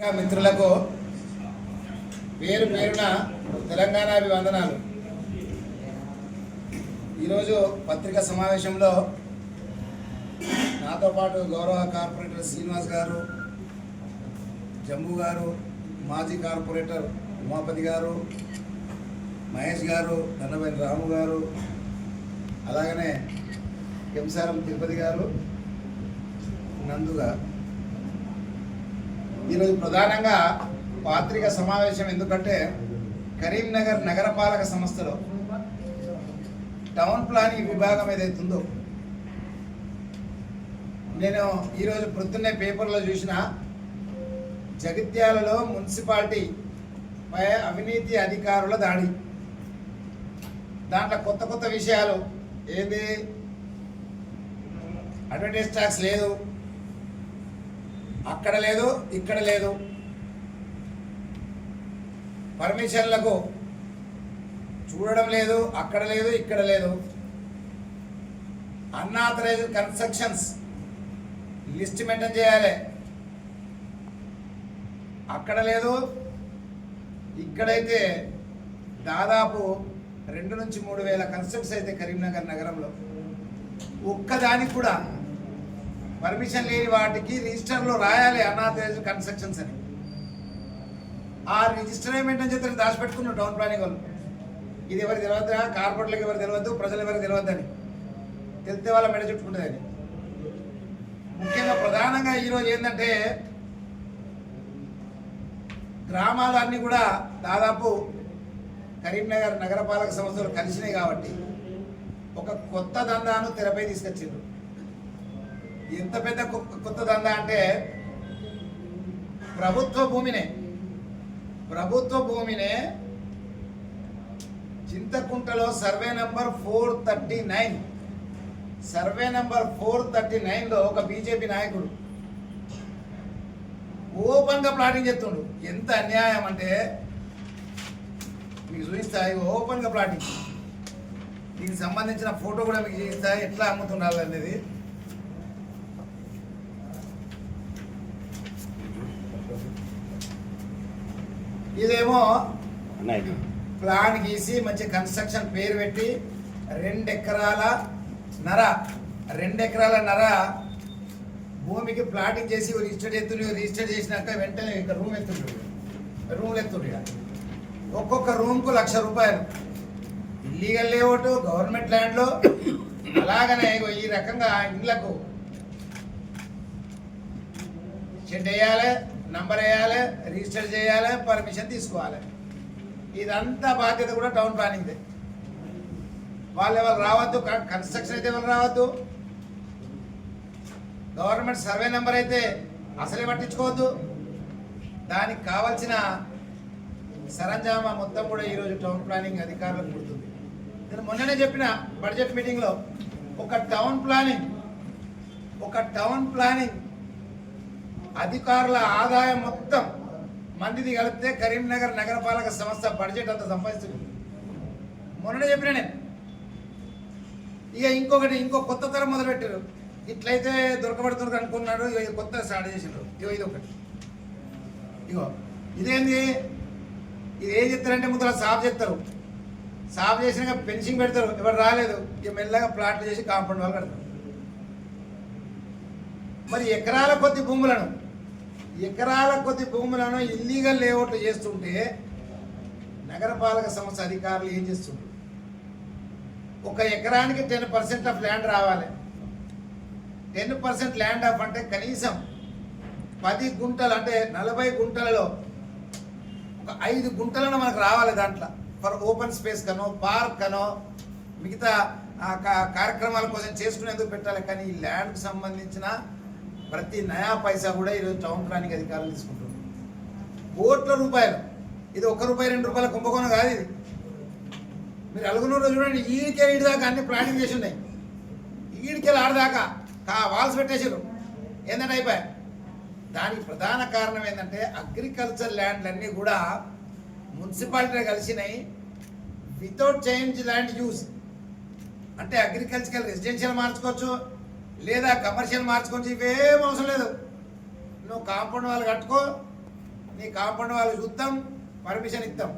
పత్రికా మిత్రులకు పేరు పేరున తెలంగాణ అభివందనాలు. ఈరోజు పత్రికా సమావేశంలో నాతో పాటు గౌరవ కార్పొరేటర్ శ్రీనివాస్ గారు, జంబు గారు, మాజీ కార్పొరేటర్ ఉమాపతి గారు, మహేష్ గారు, దండబైన రాము గారు, అలాగనే కెంసారం తిరుపతి గారు, నందు గారు. ఈరోజు ప్రధానంగా పత్రికా సమావేశం ఎందుకంటే కరీంనగర్ నగరపాలక సంస్థలో టౌన్ ప్లానింగ్ విభాగం ఏదైతుందో, నేను ఈరోజు పొద్దున్నే పేపర్లో చూసిన జగిత్యాలలో మున్సిపాలిటీపై అవినీతి అధికారుల దాడి. దాంట్లో కొత్త కొత్త విషయాలు ఏది, అడ్వర్టైజ్ ట్యాక్స్ లేదు, అక్కడ లేదు, ఇక్కడ లేదు, పర్మిషన్లకు చూడడం లేదు, అక్కడ లేదు, ఇక్కడ లేదు, అన్ఆథరైజ్డ్ కన్స్ట్రక్షన్స్ లిస్ట్ మెయింటైన్ చేయాలి, అక్కడ లేదు, ఇక్కడైతే దాదాపు 2 నుంచి 3 వేల కన్స్ట్రక్షన్స్ అయితే కరీంనగర్ నగరంలో ఒక్కదానికి కూడా పర్మిషన్ లేని వాటికి రిజిస్టర్లో రాయాలి అన్ఆథరైజ్డ్ కన్స్ట్రక్షన్స్ అని. ఆ రిజిస్టర్ మెయింటైన్ చేస్తే దాచిపెట్టుకున్నారు టౌన్ ప్లానింగ్ వాళ్ళు. ఇది ఎవరికి తెలియదు, కార్పొరేట్లకు ఎవరు తెలియదు, ప్రజలు ఎవరికి తెలియద్దని, తెలిస్తే వాళ్ళ మెడ చుట్టుకుంటుందని. ముఖ్యంగా ప్రధానంగా ఈరోజు ఏంటంటే గ్రామాలు అన్నీ కూడా దాదాపు కరీంనగర్ నగరపాలక సంస్థలు కలిసినాయి కాబట్టి ఒక కొత్త దందాను తెరపై తీసుకొచ్చిండ్రు. ఎంత పెద్ద కొత్త దందా అంటే ప్రభుత్వ భూమినే చింతకుంటలో సర్వే నంబర్ 439లో ఒక బీజేపీ నాయకుడు ఓపెన్గా ప్లాటింగ్ చేస్తుండు. ఎంత అన్యాయం అంటే మీకు చూపిస్తా, ఓపెన్గా ప్లాటింగ్. దీనికి సంబంధించిన ఫోటో కూడా మీకు చూపిస్తా, ఎట్లా అమ్ముతుండాలి అనేది. ఇదేమో ప్లాన్ గీసి మంచి కన్స్ట్రక్షన్ పేరు పెట్టి 2 ఎకరాల నర భూమికి ప్లాటింగ్ చేసి రిజిస్టర్ చేసినాక వెంటనే ఇంకా రూమ్లు ఎత్తుండ్రు. ఒక్కొక్క రూమ్కు ₹1,00,000. ఇల్లీగల్ లేఅవుట్, గవర్నమెంట్ ల్యాండ్లో. అలాగనే ఈ రకంగా ఇండ్లకు షెడ్ వేయాలి, నంబర్ వేయాలి, రిజిస్టర్ చేయాలి, పర్మిషన్ తీసుకోవాలి. ఇదంతా బాధ్యత కూడా టౌన్ ప్లానింగ్దే. వాళ్ళు ఎవరు రావద్దు, కన్స్ట్రక్షన్ అయితే ఎవరు రావద్దు, గవర్నమెంట్ సర్వే నెంబర్ అయితే అసలే పట్టించుకోవద్దు. దానికి కావాల్సిన సరంజామా మొత్తం కూడా ఈరోజు టౌన్ ప్లానింగ్ అధికారులకు పుడుతుంది. నేను మొన్ననే చెప్పిన బడ్జెట్ మీటింగ్లో, ఒక టౌన్ ప్లానింగ్ అధికారుల ఆదాయం మొత్తం మందిది కలిపితే కరీంనగర్ నగరపాలక సంస్థ బడ్జెట్ అంత సంపాదిస్తుంది. మొన్ననే చెప్పిన నేను. ఇక ఇంకో కొత్త తరం మొదలుపెట్టారు. ఇట్లయితే దొరకబడుతున్నారు అనుకున్నాడు, ఇక కొత్త స్టార్ట్ చేసినారు. ఇదొకటి. ఇదేంది, ఇది ఏం చెప్తారంటే ముందు సాఫ్ చేస్తారు, సాఫ్ చేసినాక ఫెన్సింగ్ పెడతారు, ఎవరు రాలేదు, ఇక మెల్లగా ప్లాట్లు చేసి కాంపౌండ్ వాళ్ళు కడతారు. మరి ఎకరాల కొద్ది భూములను ఇల్లీగల్ లేఅవుట్లు చేస్తుంటే నగరపాలక సంస్థ అధికారులు ఏం చేస్తుంటారు? ఒక ఎకరానికి 10% ఆఫ్ ల్యాండ్ రావాలి. 10% ల్యాండ్ ఆఫ్ అంటే కనీసం 10 గుంటలు, అంటే 40 గుంటలలో ఒక 5 గుంటలను మనకు రావాలి. దాంట్లో ఫర్ ఓపెన్ స్పేస్ కనో, పార్క్ కనో, మిగతా కార్యక్రమాల కోసం చేసుకునేందుకు పెట్టాలి. కానీ ఈ ల్యాండ్కి సంబంధించిన ప్రతి నయా పైసా కూడా ఈరోజు టౌన్ ప్లానింగ్ అధికారులు తీసుకుంటున్నారు. కోట్ల రూపాయలు. ఇది ₹1, ₹2 కుంభకోణం కాదు. ఇది మీరు అలుగునూరులో చూడండి, ఈడికే దాకా అన్ని ప్లానింగ్ చేసి ఉన్నాయి. ఈడికెళ్ళి ఆడదాకా వాల్స్ పెట్టేసారు. ఏంటంటే అయిపోయాయి. దానికి ప్రధాన కారణం ఏంటంటే అగ్రికల్చర్ ల్యాండ్లన్నీ కూడా మున్సిపాలిటీ కలిసినాయి. వితౌట్ చేంజ్ ల్యాండ్ యూజ్ అంటే అగ్రికల్చరల్ రెసిడెన్షియల్ మార్చుకోవచ్చు, లేదా కమర్షియల్ మార్చుకోవచ్చు. ఇవేం అవసరం లేదు. నువ్వు కాంపౌండ్ వాళ్ళు కట్టుకో, నీ కాంపౌండ్ వాళ్ళు చూద్దాం, పర్మిషన్ ఇస్తాం.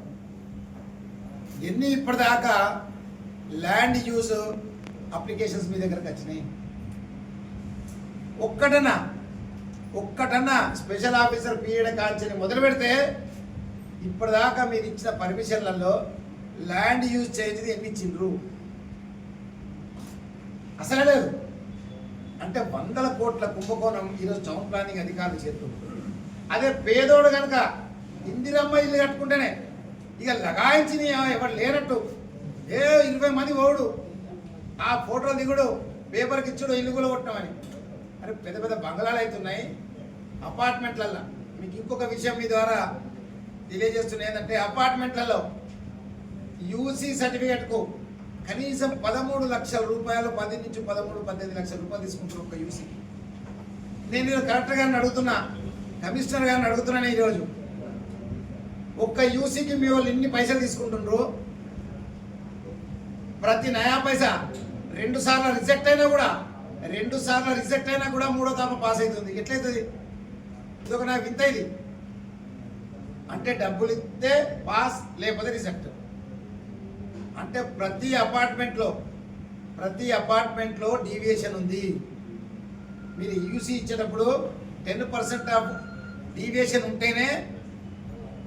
ఎన్ని ఇప్పటిదాకా ల్యాండ్ యూజ్ అప్లికేషన్స్ మీ దగ్గరకు వచ్చినాయి? ఒక్కటన్నా స్పెషల్ ఆఫీసర్ పీరియడ్ కాల్చని మొదలు పెడితే ఇప్పటిదాకా మీరు ఇచ్చిన పర్మిషన్లలో ల్యాండ్ యూజ్ చేంజ్ ఎన్ని ఇచ్చిండ్రు? అసలే లేదు. అంటే 100 కోట్ల కుంభకోణం ఈరోజు టౌన్ ప్లానింగ్ అధికారులు చేస్తున్నారు. అదే పేదోడు కనుక ఇందిరమ్మ ఇల్లు కట్టుకుంటేనే ఇక లగాయించిన ఎవరు లేనట్టు 20 మంది ఓడు ఆ ఫోటోలు దిగుడు, పేపర్కి ఇచ్చుడు, ఇల్లు కూడా కొట్టమని. అరే పెద్ద పెద్ద బంగళాలు అవుతున్నాయి అపార్ట్మెంట్లలో. మీకు ఇంకొక విషయం మీ ద్వారా తెలియజేస్తున్నా ఏంటంటే, అపార్ట్మెంట్లలో యూసీ సర్టిఫికేట్కు కనీసం 13 లక్షల రూపాయలు, 10 నుంచి 13, 18 లక్షల రూపాయలు తీసుకుంటారు ఒక యూసీ. నేను కలెక్టర్ గారిని అడుగుతున్నా, కమిషనర్ గారిని అడుగుతున్నాను ఈరోజు, ఒక్క యూసీకి మీ వాళ్ళు ఇన్ని పైసలు తీసుకుంటుండ్రు, ప్రతి నయా పైసా 2 సార్లు రిజెక్ట్ అయినా కూడా 3వ దఫా పాస్ అవుతుంది. ఎట్లయితుంది? ఇదొక నాకు వింత ఇది. అంటే డబ్బులు ఇస్తే పాస్, లేకపోతే రిజెక్ట్. అంటే ప్రతి అపార్ట్మెంట్లో డీవియేషన్ ఉంది. మీరు యూసీ ఇచ్చేటప్పుడు 10% ఆఫ్ డీవియేషన్ ఉంటేనే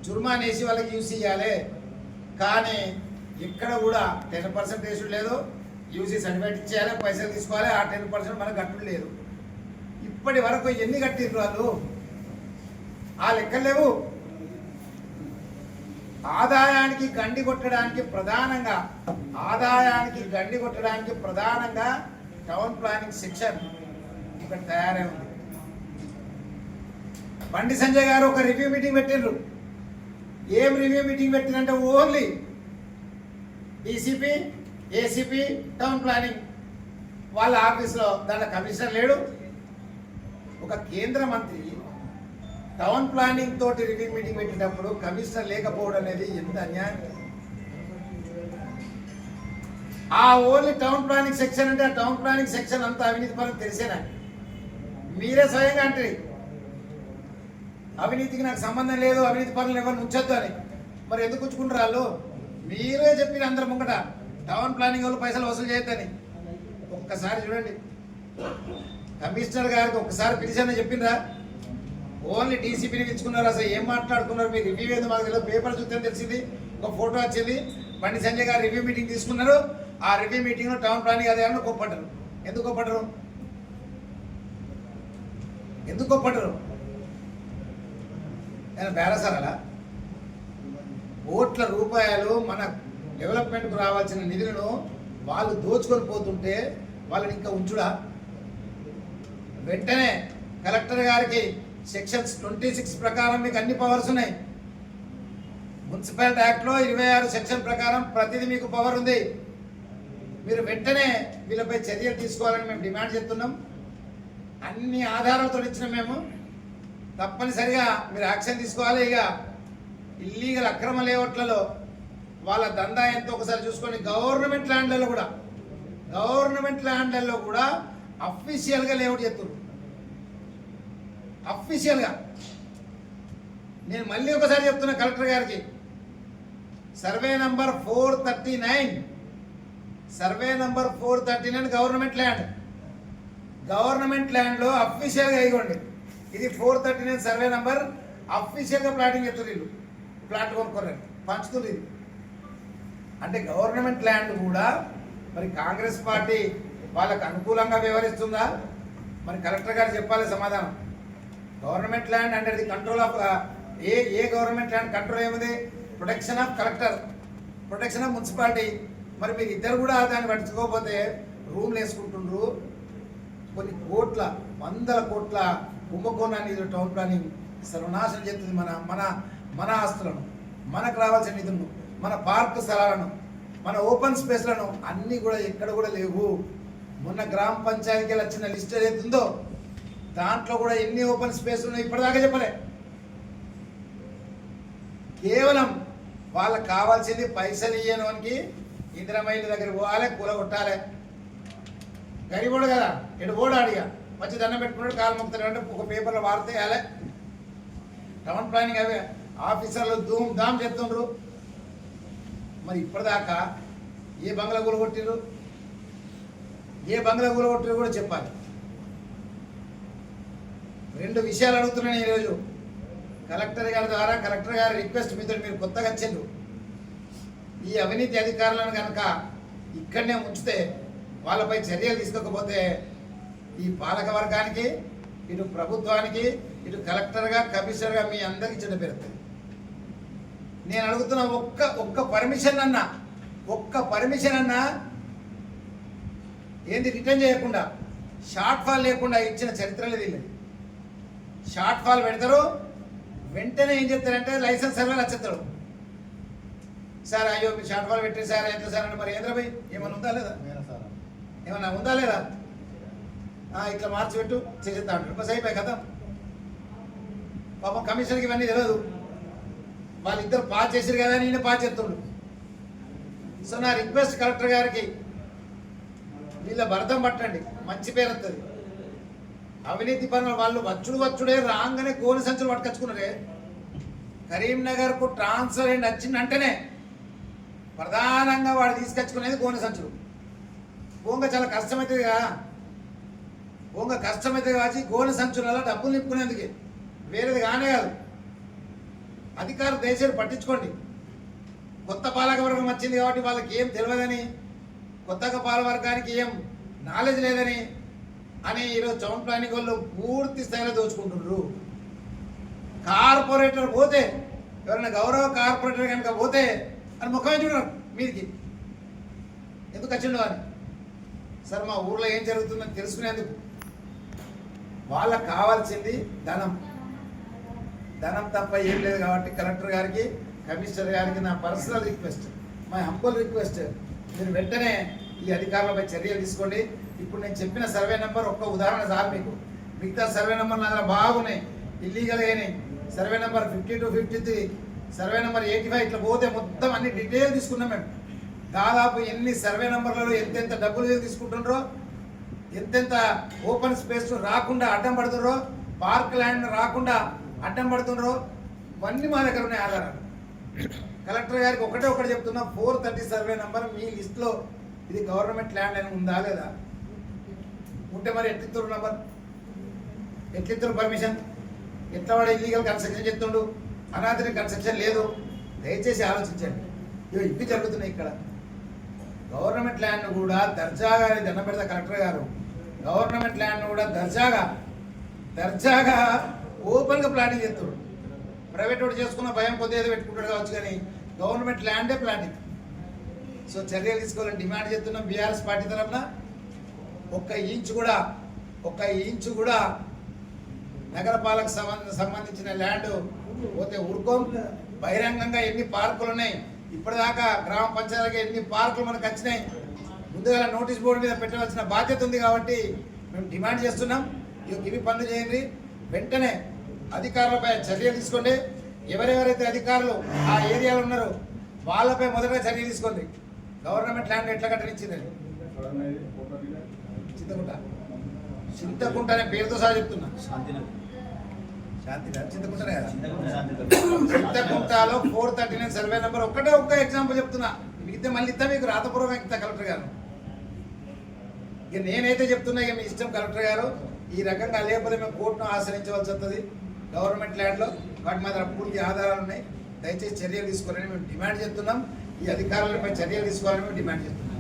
జుర్మాన్ వేసి వాళ్ళకి యూసీ ఇవ్వాలి. కానీ ఎక్కడ కూడా 10% వేసుడు లేదు. యూసీ సర్టిఫికేట్ ఇచ్చేయాలి, పైసలు తీసుకోవాలి, ఆ 10% మనకు కట్టుడు లేదు. ఇప్పటి వరకు ఎన్ని కట్టిర్రు వాళ్ళు? ఆ లెక్కలు లేవు. ఆదాయానికి గండి కొట్టడానికి ప్రధానంగా టౌన్ ప్లానింగ్ సెక్షన్ ఇక్కడ తయారై ఉంది. బండి సంజయ్ గారు ఒక రివ్యూ మీటింగ్ పెట్టిండ్రు. ఏం రివ్యూ మీటింగ్ పెట్టినంటే only DCP, ACP, town planning వాళ్ళ ఆఫీస్లో. దాంట్లో కమిషనర్ లేడు. ఒక కేంద్ర మంత్రి టౌన్ ప్లానింగ్ తోటి రివ్యూ మీటింగ్ పెట్టేటప్పుడు కమిషనర్ లేకపోవడం అనేది ఎంత అన్యాయం. ఆ ఓన్లీ టౌన్ ప్లానింగ్ సెక్షన్ అంటే ఆ టౌన్ ప్లానింగ్ సెక్షన్ అంతా అవినీతి పరం తెలిసేనా? మీరే స్వయంగా అంటే అవినీతికి నాకు సంబంధం లేదు, అవినీతి పనులు ఎవరిని ఉంచొద్దు అని. మరి ఎందుకు ఉంచుకుంటారు వాళ్ళు? మీరే చెప్పిన అందరి ముంగట టౌన్ ప్లానింగ్ వాళ్ళు పైసలు వసూలు చేయొద్దని. ఒక్కసారి చూడండి, కమిషనర్ గారికి ఒక్కసారి పిలిచానని చెప్పిండ్రా? ఓన్లీ డీసీపీని పిలుచుకున్నారు. అసలు ఏం మాట్లాడుకున్నారు? మీరు రివ్యూ ఏదో మాకు తెలియదు, పేపర్ చూస్తే తెలిసింది, ఒక ఫోటో వచ్చింది. బండి సంజయ్ గారు రివ్యూ మీటింగ్ తీసుకున్నారు. ఆ రివ్యూ మీటింగ్లో టౌన్ ప్లానింగ్ అధికారులు కొప్పడ్డారు. ఎందుకు కొప్పడ్డారు? నేను బేరసారాలా? కోట్ల రూపాయలు మన డెవలప్మెంట్కు రావాల్సిన నిధులను వాళ్ళు దోచుకొని పోతుంటే వాళ్ళని ఇంకా ఉంచుడా? వెంటనే కలెక్టర్ గారికి సెక్షన్స్ 26 ప్రకారం మీకు అన్ని పవర్స్ ఉన్నాయి. మున్సిపాలిటీ యాక్ట్లో 26 సెక్షన్ ప్రకారం ప్రతిదీ మీకు పవర్ ఉంది. మీరు వెంటనే వీళ్ళపై చర్యలు తీసుకోవాలని మేము డిమాండ్ చేస్తున్నాం. అన్ని ఆధారాలతో ఇచ్చిన మేము తప్పనిసరిగా మీరు యాక్షన్ తీసుకోవాలి. ఇక ఇల్లీగల్ అక్రమ లేఅవుట్లలో వాళ్ళ దందా ఎంతో ఒకసారి చూసుకొని గవర్నమెంట్ ల్యాండ్లలో కూడా అఫీషియల్గా లేఅవుట్ చేస్తున్నారు. అఫీషియల్గా నేను మళ్ళీ ఒకసారి చెప్తున్నా కలెక్టర్ గారికి, సర్వే నంబర్ 439 గవర్నమెంట్ ల్యాండ్లో అఫీషియల్గా ఇవ్వండి. ఇది 439 సర్వే నంబర్. అఫీషియల్గా ప్లాటింగ్ చెప్తుంది. వీళ్ళు ప్లాట్ కొనుక్కోరు, పంచుతుంది. ఇది అంటే గవర్నమెంట్ ల్యాండ్ కూడా మరి కాంగ్రెస్ పార్టీ వాళ్ళకు అనుకూలంగా వ్యవహరిస్తుందా? మరి కలెక్టర్ గారు చెప్పాలి సమాధానం. Government land under the control of a government land control ఏముంది? Protection of collector, protection of municipality. మరి మీరు ఇద్దరు కూడా దాన్ని పట్టించుకోకపోతే రూమ్లు వేసుకుంటుండ్రు. కొన్ని కోట్ల 100 కోట్ల కుంభకోణాన్ని టౌన్ ప్లానింగ్ సర్వనాశనం చేస్తుంది. మన ఆస్తులను, మనకు రావాల్సిన నిధులను, మన పార్క్ స్థలాలను, మన ఓపెన్ స్పేస్లను అన్నీ కూడా ఎక్కడ కూడా లేవు. మొన్న గ్రామ పంచాయతీకి వచ్చిన లిస్ట్ ఏదైతే ఉందో దాంట్లో కూడా ఎన్ని ఓపెన్ స్పేస్ ఉన్నాయి ఇప్పటిదాకా చెప్పలే. కేవలం వాళ్ళకి కావాల్సింది పైసలు ఇయ్యడానికి ఇందిరామైల దగ్గర పోవాలి, కూలగొట్టాలి. గరిబోడు కదా, ఎటు ఓడాడిగా మంచి దండం పెట్టుకున్నాడు, కాలు మొక్కుతాడు అంటే ఒక పేపర్లో వార్త వేయాలి. టౌన్ ప్లానింగ్ అవే ఆఫీసర్లు ధూమ్ ధామ్ చేస్తుండ్రు. మరి ఇప్పటిదాకా ఏ బంగ్లా కూలగొట్టిరు, ఏ బంగ్లా కూలగొట్టిరు కూడా చెప్పాలి. 2 విషయాలు అడుగుతున్నాను ఈరోజు కలెక్టర్ గారి ద్వారా. కలెక్టర్ గారి రిక్వెస్ట్ మీతో, మీరు కొత్తగా వచ్చిండ్రు, ఈ అవినీతి అధికారులను కనుక ఇక్కడనే ఉంచితే, వాళ్ళపై చర్యలు తీసుకోకపోతే ఈ పాలక వర్గానికి, ఇటు ప్రభుత్వానికి, ఇటు కలెక్టర్గా కమిషనర్గా మీ అందరికీ చెడ్డ పేరుతుంది. నేను అడుగుతున్న ఒక్క పర్మిషన్ అన్నా ఏంది రిటర్న్ చేయకుండా, షార్ట్ ఫాల్ లేకుండా ఇచ్చిన చరిత్ర లేదు. వీళ్ళది షార్ట్ ఫాల్ పెడతారు, వెంటనే ఏం చెప్తారంటే లైసెన్స్ సర్వేలు వచ్చేస్తాడు. సార్ అయ్యో మీరు షార్ట్ ఫాల్ పెట్టారు సార్, ఎంత సార్ అంటే మరి ఏంద్రభాయ్ ఏమన్నా ఉందా లేదా, ఏమన్నా ఉందా లేదా, ఇట్లా మార్చి పెట్టు చేసేస్తా అంటారు. బస్ అయిపోయి కదా. పాపం కమిషన్కి ఇవన్నీ తెలియదు, వాళ్ళిద్దరు పాస్ చేసారు కదా అని ఈయన పాస్ చేస్తుండు. సో నా రిక్వెస్ట్ కలెక్టర్ గారికి, వీళ్ళ భరతం పట్టండి, మంచి పేరు వస్తుంది. అవినీతి పనులు వాళ్ళు వచ్చుడే రాగానే గోనె సంచులు పట్టుకొచ్చుకున్నారే. కరీంనగర్కు ట్రాన్స్ఫర్ అయ్యి వచ్చిందంటేనే ప్రధానంగా వాడు తీసుకొచ్చుకునేది గోనె సంచులు. గోంగ చాలా కష్టమవుతుంది కదా, గోంగ కష్టమవుతుంది కాచి గోనె సంచులలో డబ్బులు నింపుకునేందుకే, వేరేది కానే కాదు. అధికారులు దయచేసి పట్టించుకోండి. కొత్త పాలకవర్గం వచ్చింది కాబట్టి వాళ్ళకి ఏం తెలియదని, కొత్తగా పాలకవర్గానికి ఏం నాలెడ్జ్ లేదని అని ఈరోజు టౌన్ ప్లానింగ్ వాళ్ళు పూర్తి స్థాయిలో దోచుకుంటున్నారు. కార్పొరేటర్ పోతే, ఎవరైనా గౌరవ కార్పొరేటర్ కనుక పోతే అని ముఖమే చూడరు మీదికి, ఎందుకు వచ్చిండు అని. సార్ మా ఊర్లో ఏం జరుగుతుందని తెలుసుకునేందుకు. వాళ్ళకు కావాల్సింది ధనం తప్ప ఏం లేదు. కాబట్టి కలెక్టర్ గారికి, కమిషనర్ గారికి నా personal request, my humble request, మీరు వెంటనే ఈ అధికారులపై చర్యలు తీసుకోండి. ఇప్పుడు నేను చెప్పిన సర్వే నెంబర్ ఒక్క ఉదాహరణ సార్ మీకు, మిగతా సర్వే నెంబర్ నా దగ్గర బాగున్నాయి, ఇల్లీగల్ అయినాయి. సర్వే నెంబర్ 52, 53, సర్వే నెంబర్ 85 ఇట్లా పోతే మొత్తం అన్ని డీటెయిల్ తీసుకున్నాం మేము. దాదాపు ఎన్ని సర్వే నెంబర్లలో ఎంతెంత డబ్బులు తీసుకుంటుండ్రో, ఎంతెంత ఓపెన్ స్పేస్ రాకుండా అడ్డం పడుతుండ్రో, పార్క్ ల్యాండ్ రాకుండా అడ్డం పడుతుండ్రో, ఇవన్నీ మా దగ్గర ఉన్నాయి ఆధారాలు. కలెక్టర్ గారికి ఒకటి చెప్తున్నా, 430 సర్వే నెంబర్ మీ లిస్ట్లో ఇది గవర్నమెంట్ ల్యాండ్ అని ఉందా లేదా? ఉంటే మరి ఎట్లిద్దరు నెంబర్, ఎట్లిద్దరు పర్మిషన్, ఎట్లా వాడు ఇల్లీగల్ కన్స్ట్రక్షన్ చెప్తుండు, అనాథరిక కన్స్ట్రక్షన్ లేదు. దయచేసి ఆలోచించండి. ఇవి జరుగుతున్నాయి ఇక్కడ. గవర్నమెంట్ ల్యాండ్ కూడా దర్జాగా దండం పెడతా కలెక్టర్ గారు, గవర్నమెంట్ ల్యాండ్ కూడా దర్జాగా ఓపెన్గా ప్లానింగ్ చేస్తాడు. ప్రైవేట్ వాడు చేసుకున్న భయం కొద్ది ఏదో పెట్టుకుంటాడు కావచ్చు, కానీ గవర్నమెంట్ ల్యాండే ప్లానింగ్. సో చర్యలు తీసుకోవాలని డిమాండ్ చేస్తున్నాం. బీఆర్ఎస్ పార్టీ తరఫున ఒక్క ఇంచు కూడా నగరపాలక సంబంధించిన ల్యాండ్ పోతే ఊరుకోం. బహిరంగంగా ఎన్ని పార్కులు ఉన్నాయి, ఇప్పటిదాకా గ్రామ పంచాయతీకి ఎన్ని పార్కులు మనకు వచ్చినాయి, ముందుగా నోటీస్ బోర్డు మీద పెట్టవలసిన బాధ్యత ఉంది. కాబట్టి మేము డిమాండ్ చేస్తున్నాం, ఇవి పనులు చేయండి. వెంటనే అధికారులపై చర్యలు తీసుకోండి. ఎవరెవరైతే అధికారులు ఆ ఏరియాలో ఉన్నారో వాళ్ళపై మొదటగా చర్య తీసుకోండి. గవర్నమెంట్ ల్యాండ్ ఎట్లా కట్టనిచ్చిందని చింతకుంట అనే పేరుతో సహా చెప్తున్నా. చింతకుంటనే కదా, చింతకుంటలో 439 సర్వే నెంబర్ ఒక్క ఎగ్జాంపుల్ చెప్తున్నా. మిగతా మళ్ళీ ఇస్తా మీకు రాతపూర్వకంగా ఇస్తా కలెక్టర్ గారు. ఇక నేనైతే చెప్తున్నా, ఇక మీ ఇష్టం కలెక్టర్ గారు. ఈ రకంగా లేకపోతే మేము కోర్టును ఆశ్రయించవలసి వస్తుంది. గవర్నమెంట్ ల్యాండ్లో వాటి మీద పూర్తి ఆధారాలు ఉన్నాయి. దయచేసి చర్యలు తీసుకోవాలని మేము డిమాండ్ చేస్తున్నాం. ఈ అధికారులపై చర్యలు తీసుకోవాలని మేము డిమాండ్ చేస్తున్నాం.